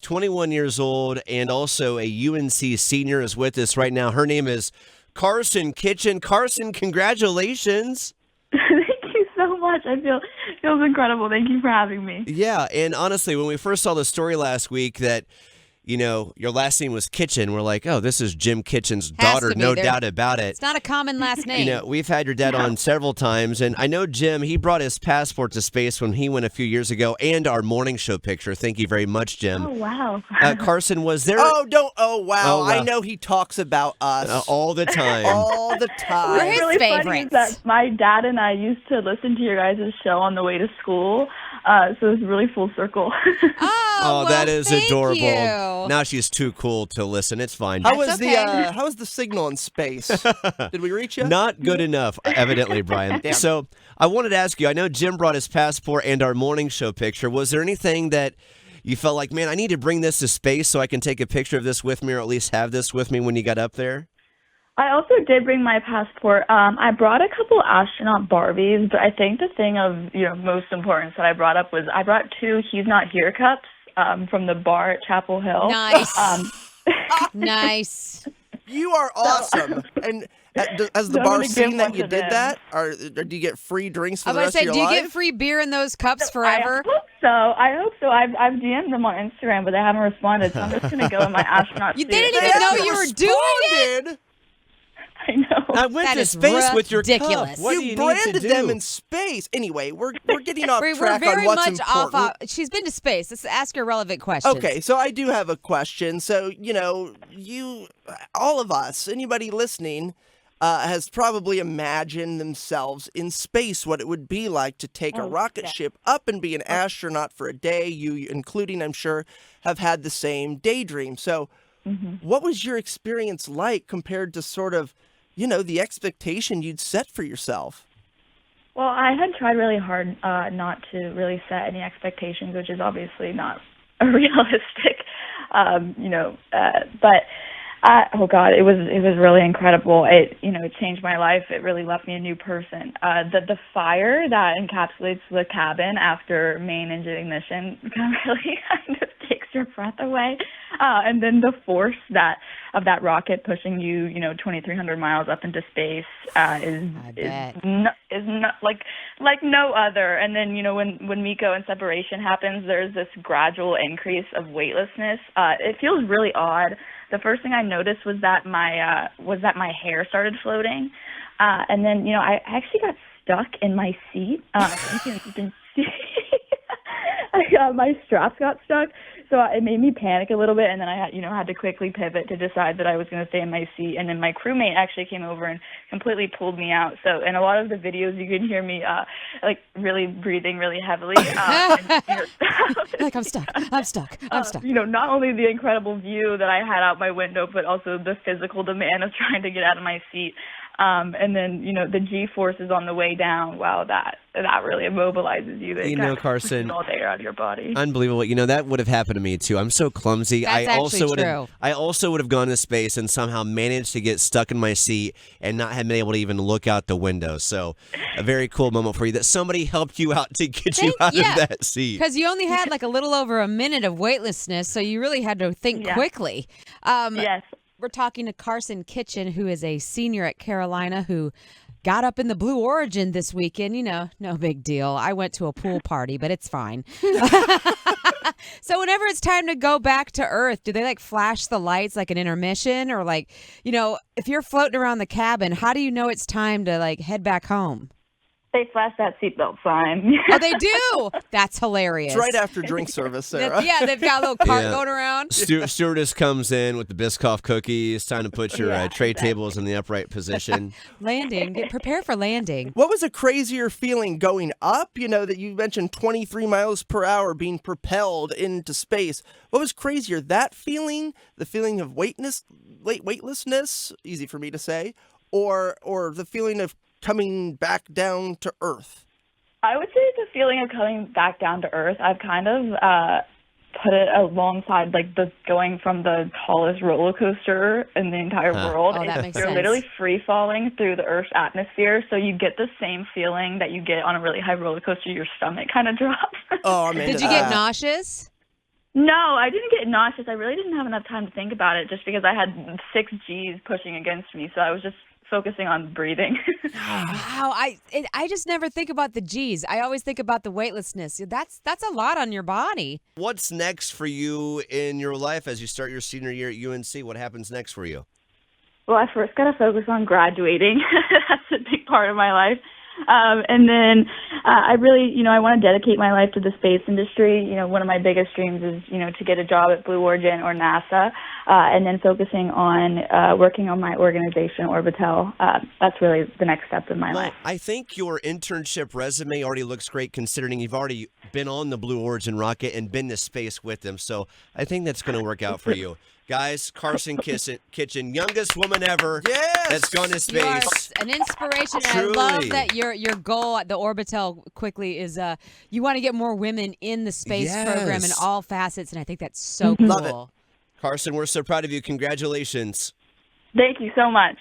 21 years old, and also a UNC senior is with us right now. Her name is Karsen Kitchen. Karsen, congratulations. Thank you so much. I feels incredible. Thank you for having me. Yeah, and honestly, when we first saw the story last week that, your last name was Kitchen, we're like, oh, this is Jim Kitchen's daughter, no doubt about it. It's not a common last name. We've had your dad on several times, and I know Jim, he brought his passport to space when he went a few years ago, and our morning show picture. Thank you very much, Jim. Oh, wow. Karsen, was there... Oh, wow. I know he talks about us. All the time. All the time. We're his What's really funny favorites. is that my dad and I used to listen to your guys' show on the way to school, so it's really full circle. Oh, that is adorable. You. Now she's too cool to listen. It's fine. How was okay. how was the signal in space? Did we reach you? Not good enough, evidently, Brian. Damn. So I wanted to ask you, I know Jim brought his passport and our morning show picture. Was there anything that you felt like, man, I need to bring this to space so I can take a picture of this with me, or at least have this with me when you got up there? I also did bring my passport. I brought a couple astronaut Barbies, but I think the thing of most importance that I brought up was I brought 2 He's Not Here cups from the bar at Chapel Hill. Nice. Nice. You are awesome. And has the So I'm bar gonna seen give that one you to did them. that? Or do you get free drinks for I the was rest going to of say, your do life? you get free beer in those cups forever? I hope so. I've DM'd them on Instagram, but they haven't responded, so I'm just going to go in my astronaut You suit. didn't even know you were doing it? Responded. I know. I went That to is space with your cup. ridiculous. What do You you need to branded do? them in space. Anyway, we're getting off We're track very on what's much important. off. She's been to space. Let's ask her relevant questions. Okay, so I do have a question. So, all of us, anybody listening, has probably imagined themselves in space, what it would be like to take a rocket ship up and be an astronaut for a day. You, including, I'm sure, have had the same daydream. So what was your experience like compared to sort of, the expectation you'd set for yourself? Well, I had tried really hard not to really set any expectations, which is obviously not realistic, but oh God, it was really incredible. It changed my life. It really left me a new person. The fire that encapsulates the cabin after main engine ignition really kind of takes your breath away, and then the force of that rocket pushing you 2,300 miles up into space is not like no other. And then when MECO and separation happens, there's this gradual increase of weightlessness. It feels really odd. The first thing I noticed was that my hair started floating, and then I actually got stuck in my seat. You can see my straps got stuck, so it made me panic a little bit, and then I had to quickly pivot to decide that I was going to stay in my seat. And then my crewmate actually came over and completely pulled me out. So in a lot of the videos, you can hear me really breathing really heavily. Like I'm stuck. Not only the incredible view that I had out my window, but also the physical demand of trying to get out of my seat. And then, the G-forces on the way down, wow, that really immobilizes you. It kind of Karsen, pushes all the air out of your body. Unbelievable. That would have happened to me too. I'm so clumsy. That's I also would have gone to space and somehow managed to get stuck in my seat and not have been able to even look out the window. So a very cool moment for you that somebody helped you out to get you out of that seat. Because you only had like a little over a minute of weightlessness, so you really had to think quickly. Yes. We're talking to Karsen Kitchen, who is a senior at Carolina who got up in the Blue Origin this weekend. No big deal. I went to a pool party, but it's fine. So whenever it's time to go back to Earth, do they flash the lights like an intermission? Or if you're floating around the cabin, how do you know it's time to head back home? They flash that seatbelt sign. Oh, they do? That's hilarious. It's right after drink service, Sarah. They've got a little cart going around. Stewardess comes in with the Biscoff cookies. Time to put your tray tables in the upright position. Landing. Get prepared for landing. What was a crazier feeling going up? That you mentioned 23 miles per hour being propelled into space. What was crazier? That feeling, the feeling of weightlessness, easy for me to say, or the feeling of coming back down to Earth? I would say the feeling of coming back down to Earth. I've kind of put it alongside the going from the tallest roller coaster in the entire world. Oh, that makes You're sense. literally free falling through the Earth's atmosphere, so you get the same feeling that you get on a really high roller coaster. Your stomach kind of drops. Oh, I'm into Did you get that. nauseous? No, I didn't get nauseous. I really didn't have enough time to think about it just because I had 6 Gs pushing against me. So I was just focusing on breathing. Wow, I just never think about the G's. I always think about the weightlessness. That's a lot on your body. What's next for you in your life as you start your senior year at UNC? What happens next for you? Well, I first got to focus on graduating. That's a big part of my life. And then I really, I want to dedicate my life to the space industry. One of my biggest dreams is, to get a job at Blue Origin or NASA, and then focusing on working on my organization, Orbitel. That's really the next step in my life. I think your internship resume already looks great considering you've already been on the Blue Origin rocket and been to space with them. So I think that's going to work out for you. Guys, Karsen Kitchen, youngest woman ever that's gone to space. You are an inspiration, and Truly. I love that your goal at the Orbitel quickly is you want to get more women in the space program in all facets, and I think that's so cool. Love it. Karsen, we're so proud of you. Congratulations. Thank you so much.